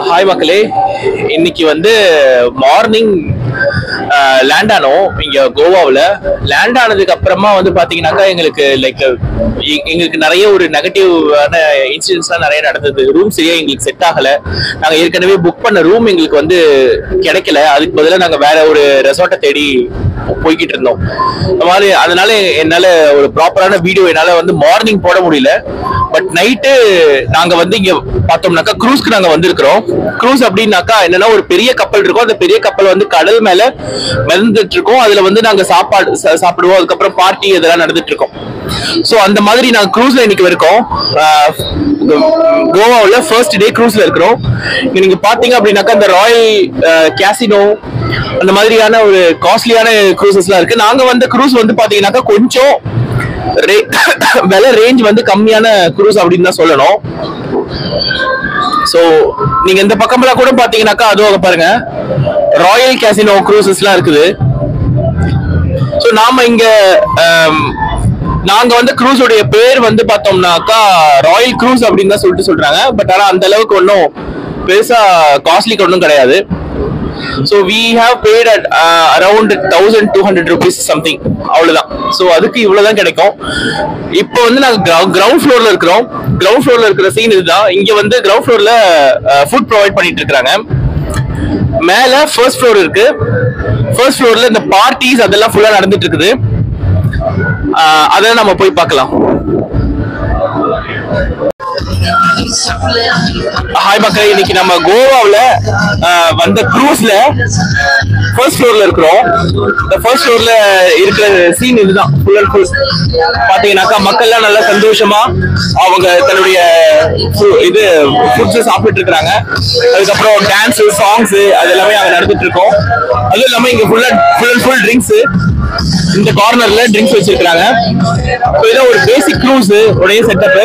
Hi மக்களே, இன்னைக்கு வந்து மார்னிங் லேண்ட் ஆனோம் இங்க கோவாவில். லேண்ட் ஆனதுக்கு அப்புறமா வந்து பாத்தீங்கன்னாக்கா எங்களுக்கு நிறைய ஒரு நெகட்டிவான இன்சிடென்ட்ஸ்லாம் நிறைய நடந்தது. ரூம் சரியா எங்களுக்கு செட் ஆகல. நாங்க ஏற்கனவே புக் பண்ண ரூம் எங்களுக்கு வந்து கிடைக்கல. அதுக்கு பதிலாக நாங்க வேற ஒரு ரெசார்ட்டை தேடி போய்கிட்டு இருந்தோம். அதனால என்னால ஒரு ப்ராப்பரான வீடியோ என்னால வந்து மார்னிங் போட முடியல. பட் நைட்டு நாங்க வந்து இங்க பார்த்தோம்னாக்கா க்ரூஸ்க்கு நாங்க வந்திருக்கிறோம். க்ரூஸ் அப்படின்னாக்கா என்னன்னா, ஒரு பெரிய கப்பல் இருக்கும். அந்த பெரிய கப்பல் வந்து கடல் மேல மிதந்துட்டு இருக்கோம். அதுல வந்து நாங்க சாப்பிடுவோம். அதுக்கப்புறம் பார்ட்டி இதெல்லாம் நடந்துட்டு இருக்கோம். சோ அந்த மாதிரி நாங்க க்ரூஸ்ல இன்னைக்கு இருக்கோம். கோவாவுல ஃபர்ஸ்ட் டே க்ரூஸ்ல இருக்கிறோம். நீங்க பாத்தீங்க அப்படின்னாக்கா அந்த ராயல் கேசினோ அந்த மாதிரியான ஒரு காஸ்ட்லியான க்ரூசஸ் எல்லாம் இருக்கு. நாங்க வந்த க்ரூஸ் வந்து பாத்தீங்கன்னாக்கா கொஞ்சம் விலை ரேஞ்ச் வந்து கம்மியான க்ரூஸ் அப்படின்னு தான் சொல்லணும். சோ நீங்க இந்த பக்கம்லாம் கூட பாத்தீங்கன்னாக்கா அதுவும் பாருங்க, ராயல் கேசினோ க்ரூசஸ் எல்லாம் இருக்குது. சோ நாம இங்க நாங்க வந்து க்ரூஸோடைய பேர் வந்து பார்த்தோம்னாக்கா ராயல் க்ரூஸ் அப்படின்னு தான் சொல்றாங்க. பட் ஆனா அந்த அளவுக்கு ஒன்றும் பெருசா காஸ்ட்லி ஒன்றும் கிடையாது. So we have paid at around 1200 rupees something, அவ்வளவுதான். சோ அதுக்கு இவ்வளவுதான் கிடைக்கும். இப்போ வந்து நாங்க கிரவுண்ட் ஃப்ளோர்ல இருக்கிறோம். கிரவுண்ட் ஃப்ளோர்ல இருக்கிற சீன் இதுதான். இங்க வந்து கிரவுண்ட் ஃப்ளோர்ல ஃபுட் ப்ரொவைட் பண்ணிட்டு இருக்காங்க. மேல ஃபர்ஸ்ட் ஃப்ளோர் இருக்கு. ஃபர்ஸ்ட் ஃப்ளோர்ல இந்த பார்ட்டிஸ் அதெல்லாம் ஃபுல்லா நடந்துட்டு இருக்குது. அதை நம்ம போய் பார்க்கலாம். ஹாய் மக்கள், இன்னைக்கு நம்ம கோவாவில் வந்த க்ரூஸ்ல ஃபர்ஸ்ட் ஃப்ளோர்ல இருக்கிறோம். இந்த ஃபர்ஸ்ட் ஃப்ளோர்ல இருக்கிற சீன் இதுதான். ஃபுல் அண்ட் ஃபுல் பாத்தீங்கன்னாக்கா மக்கள்லாம் நல்லா சந்தோஷமா அவங்க தன்னுடைய இது ஃபுட்ஸ் சாப்பிட்டு இருக்கிறாங்க. அதுக்கப்புறம் டான்ஸ் சாங்ஸ் அது எல்லாமே அங்க நடந்துட்டு இருக்கோம். அதுவும் இல்லாம இங்க ஃபுல் அண்ட் ஃபுல் ட்ரிங்க்ஸ், இந்த கார்னர்ல ட்ரிங்க்ஸ் வச்சிருக்காங்க. இதான் ஒரு பேசிக் க்ரூஸ் உடைய செட்டப்.